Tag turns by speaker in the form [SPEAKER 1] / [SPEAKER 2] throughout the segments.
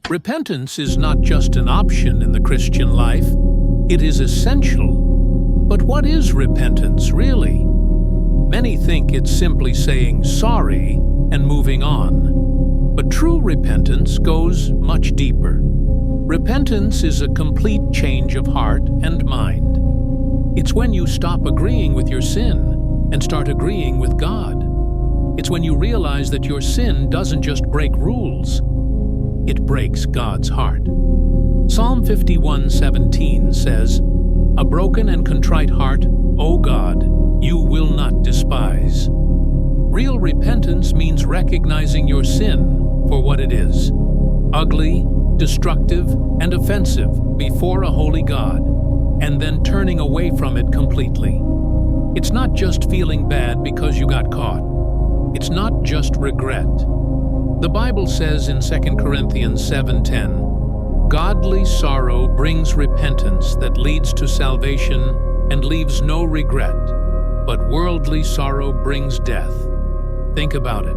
[SPEAKER 1] Repentance is not just an option in the Christian life, it is essential. But what is repentance, really? Many think it's simply saying sorry and moving on. But true repentance goes much deeper. Repentance is a complete change of heart and mind. It's when you stop agreeing with your sin and start agreeing with God. It's when you realize that your sin doesn't just break rules, it breaks God's heart. Psalm 51:17 says, "A broken and contrite heart, O God, you will not despise." Real repentance means recognizing your sin for what it is: ugly, destructive, and offensive before a holy God, and then turning away from it completely. It's not just feeling bad because you got caught. It's not just regret. The Bible says in 2 Corinthians 7:10, "Godly sorrow brings repentance that leads to salvation and leaves no regret, but worldly sorrow brings death." Think about it.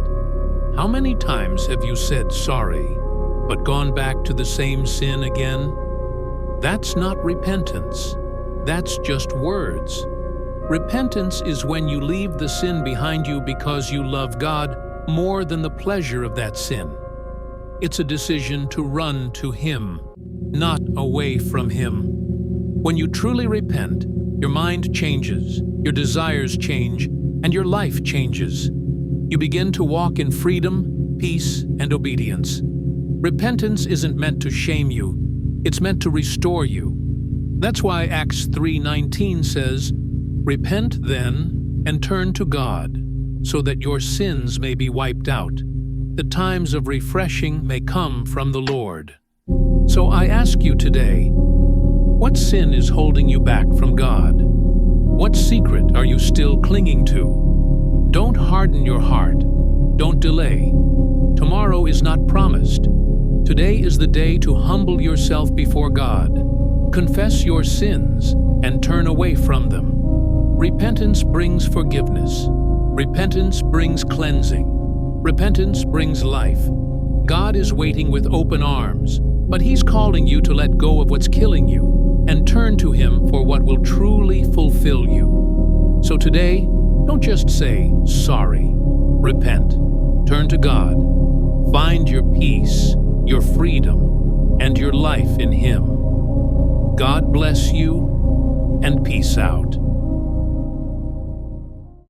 [SPEAKER 1] How many times have you said sorry, but gone back to the same sin again? That's not repentance. That's just words. Repentance is when you leave the sin behind you because you love God more than the pleasure of that sin. It's a decision to run to Him, not away from Him. When you truly repent, your mind changes, your desires change, and your life changes. You begin to walk in freedom, peace, and obedience. Repentance isn't meant to shame you, it's meant to restore you. That's why Acts 3:19 says, "Repent then and turn to God, so that your sins may be wiped out. The times of refreshing may come from the Lord." So I ask you today, what sin is holding you back from God? What secret are you still clinging to? Don't harden your heart. Don't delay. Tomorrow is not promised. Today is the day to humble yourself before God. Confess your sins and turn away from them. Repentance brings forgiveness. Repentance brings cleansing. Repentance brings life. God is waiting with open arms, but He's calling you to let go of what's killing you and turn to Him for what will truly fulfill you. So today, don't just say sorry. Repent. Turn to God. Find your peace, your freedom, and your life in Him. God bless you, and peace out.